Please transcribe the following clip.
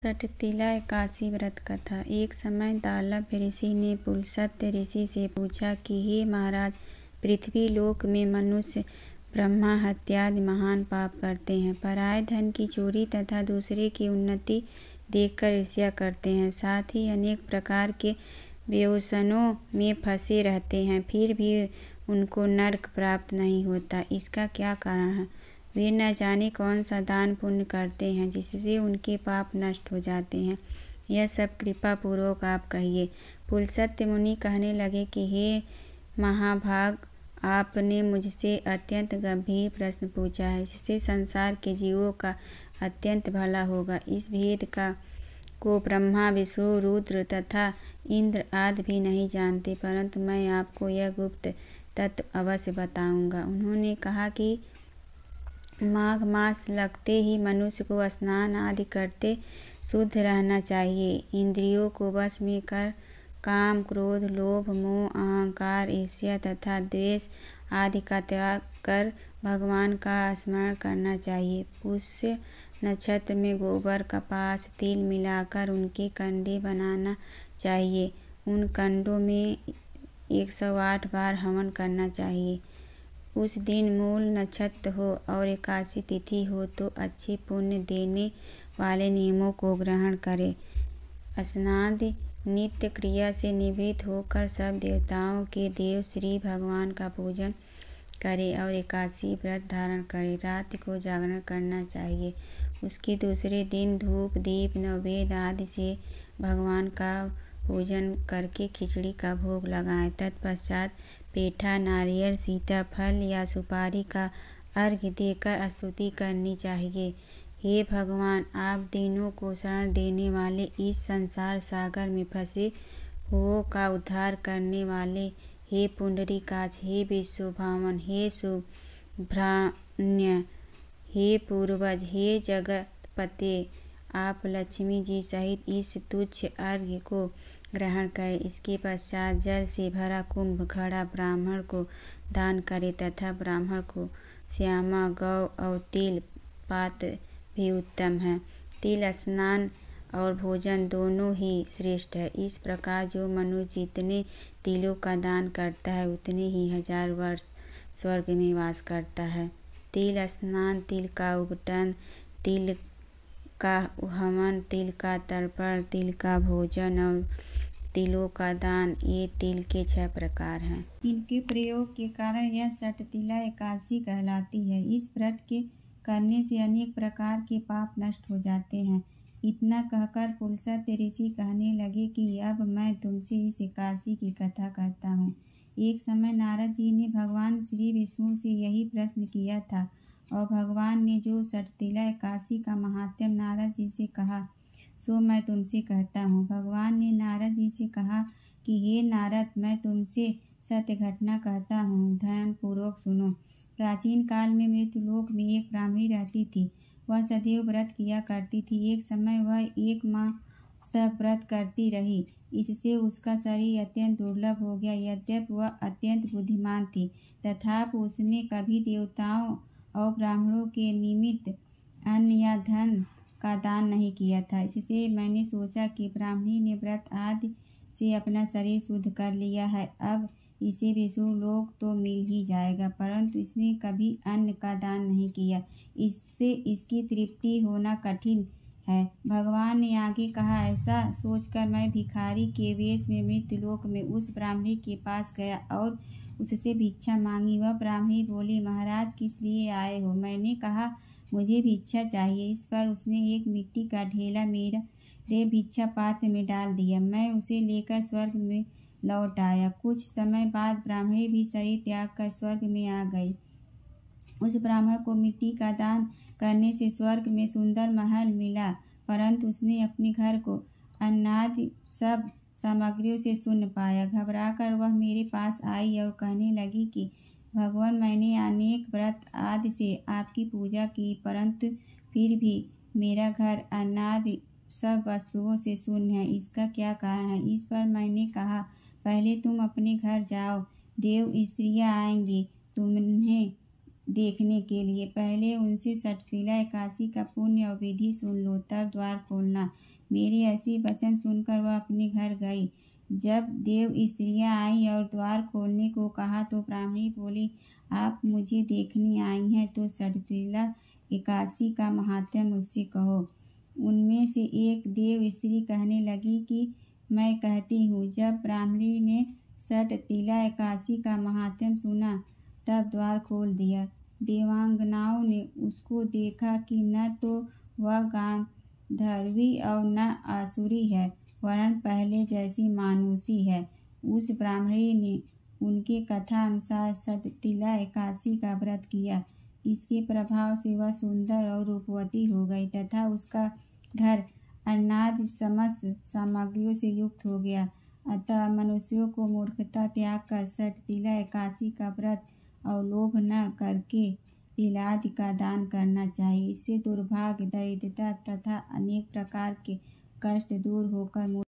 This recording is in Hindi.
सटतिला एकादशी व्रत कथा। एक समय दालभ ऋषि ने पुलस्त्य ऋषि से पूछा कि हे महाराज, पृथ्वी लोक में मनुष्य ब्रह्मा हत्यादि महान पाप करते हैं, पराये धन की चोरी तथा दूसरे की उन्नति देखकर ईर्ष्या करते हैं, साथ ही अनेक प्रकार के व्यसनों में फंसे रहते हैं, फिर भी उनको नरक प्राप्त नहीं होता। इसका क्या कारण है? वे न जाने कौन सा दान पुण्य करते हैं जिससे उनके पाप नष्ट हो जाते हैं। यह सब कृपा पूर्वक आप कहिए। पुलस्त्य मुनि कहने लगे कि हे महाभाग, आपने मुझसे अत्यंत गंभीर प्रश्न पूछा है, इससे संसार के जीवों का अत्यंत भला होगा। इस भेद को ब्रह्मा, विष्णु, रुद्र तथा इंद्र आदि भी नहीं जानते, परंतु मैं आपको यह गुप्त तत्व अवश्य बताऊंगा। उन्होंने कहा कि माघ मास लगते ही मनुष्य को स्नान आदि करते शुद्ध रहना चाहिए। इंद्रियों को वश में कर काम, क्रोध, लोभ, मोह, अहंकार, ईर्ष्या तथा द्वेष आदि का त्याग कर भगवान का स्मरण करना चाहिए। पुष्य नक्षत्र में गोबर, कपास, तिल मिलाकर उनके कंडे बनाना चाहिए। उन कंडों में 108 बार हवन करना चाहिए। उस दिन मूल नक्षत्र हो और एकादशी तिथि हो तो अच्छे पुण्य देने वाले नियमों को ग्रहण करें। स्नादि नित्य क्रिया से निवृत्त होकर सब देवताओं के देव श्री भगवान का पूजन करें और एकादशी व्रत धारण करें। रात को जागरण करना चाहिए। उसके दूसरे दिन धूप, दीप, नैवेद्य आदि से भगवान का पूजन करके खिचड़ी का भोग लगाएं। तत्पश्चात पेठा, नारियल, सीताफल या सुपारी का अर्घ्य देकर स्तुति करनी चाहिए। हे भगवान, आप दीनों को शरण देने वाले, इस संसार सागर में फंसे हुओं का उद्धार करने वाले, हे पुंडरीकाक्ष, हे विश्वभावन, हे सुब्रह्मण्य, हे पूर्वज, हे जगतपते, आप लक्ष्मी जी सहित इस तुच्छ अर्घ्य को ग्रहण करें। इसके पश्चात जल से भरा कुंभ घड़ा ब्राह्मण को दान करें तथा ब्राह्मण को श्यामा, गौ और तिल पात्र भी उत्तम है। तिल स्नान और भोजन दोनों ही श्रेष्ठ है। इस प्रकार जो मनुष्य जितने तिलों का दान करता है उतने ही 1000 वर्ष स्वर्ग में वास करता है। तिल स्नान, तिल का उबटन, तिल का हवन, तिल का तर्पण, तिल का भोजन और तिलों का दान, ये तिल के 6 प्रकार हैं। इनके प्रयोग के कारण यह सटतिला एकादशी कहलाती है। इस व्रत के करने से अनेक प्रकार के पाप नष्ट हो जाते हैं। इतना कहकर पुलस्त्य ऋषि कहने लगे कि अब मैं तुमसे इस एकादशी की कथा कहता हूँ। एक समय नारद जी ने भगवान श्री विष्णु से यही प्रश्न किया था और भगवान ने जो सटतिला एकादशी का महात्म्य नारद जी से कहा सो मैं तुमसे कहता हूँ। भगवान ने नारद जी से कहा कि हे नारद, मैं तुमसे सत्य घटना कहता हूँ, ध्यान पूर्वक सुनो। प्राचीन काल में मृत्युलोक में एक ब्राह्मणी रहती थी। वह सदैव व्रत किया करती थी। एक समय वह 1 माह तक व्रत करती रही। इससे उसका शरीर अत्यंत दुर्बल हो गया। यद्यपि वह अत्यंत बुद्धिमान थी, तथापि उसने कभी देवताओं और ब्राह्मणों के निमित्त अन्न या धन का दान नहीं किया था। इससे मैंने सोचा कि ब्राह्मणी ने व्रत आदि से अपना शरीर शुद्ध कर लिया है, अब इसे विष्णु लोक तो मिल ही जाएगा, परंतु इसने कभी अन्न का दान नहीं किया, इससे इसकी तृप्ति होना कठिन है। भगवान ने आगे कहा, ऐसा सोचकर मैं भिखारी के वेश में मृत्युलोक में उस ब्राह्मणी के पास गया और उससे भिक्षा मांगी। वह ब्राह्मणी बोली, महाराज, किस लिए आए हो? मैंने कहा, मुझे भिक्षा चाहिए। इस पर उसने एक मिट्टी का ढेला मेरे भिक्षा पात्र में डाल दिया। मैं उसे लेकर स्वर्ग में लौट आया। कुछ समय बाद ब्राह्मणी भी शरीर त्याग कर स्वर्ग में आ गई। उस ब्राह्मण को मिट्टी का दान करने से स्वर्ग में सुंदर महल मिला, परंतु उसने अपने घर को अन्नादि सब सामग्रियों से शून्य पाया। घबराकर वह मेरे पास आई और कहने लगी कि भगवान, मैंने अनेक व्रत आदि से आपकी पूजा की, परंतु फिर भी मेरा घर अन्नादि सब वस्तुओं से शून्य है। इसका क्या कारण है? इस पर मैंने कहा, पहले तुम अपने घर जाओ, देव स्त्रियां आएंगी, तुम्हें देखने के लिए। पहले उनसे षटतिला एकादशी का पुण्य और विधि सुन लो, तब द्वार खोलना। मेरे ऐसे वचन सुनकर वह अपने घर गई। जब देव स्त्रियाँ आईं और द्वार खोलने को कहा तो ब्राह्मणी बोली, आप मुझे देखने आई हैं तो षटतिला एकादशी का महात्म्य मुझसे कहो। उनमें से एक देव स्त्री कहने लगी कि मैं कहती हूँ। जब ब्राह्मणी ने षटतिला एकादशी का महात्म्य सुना तब द्वार खोल दिया। देवांगनाओं ने उसको देखा कि न तो वह गांधर्वी और न आसुरी है, वरन पहले जैसी मानुषी है। उस ब्राह्मणी ने उनके कथा अनुसार षटतिला एकादशी का व्रत किया। इसके प्रभाव से वह सुंदर और रूपवती हो गई तथा उसका घर अन्नादि समस्त सामग्रियों से युक्त हो गया। अतः मनुष्यों को मूर्खता त्याग कर षटतिला एकादशी का व्रत और लोभ न करके तिलादि का दान करना चाहिए। इससे दुर्भाग्य, दरिद्रता तथा अनेक प्रकार के कष्ट दूर होकर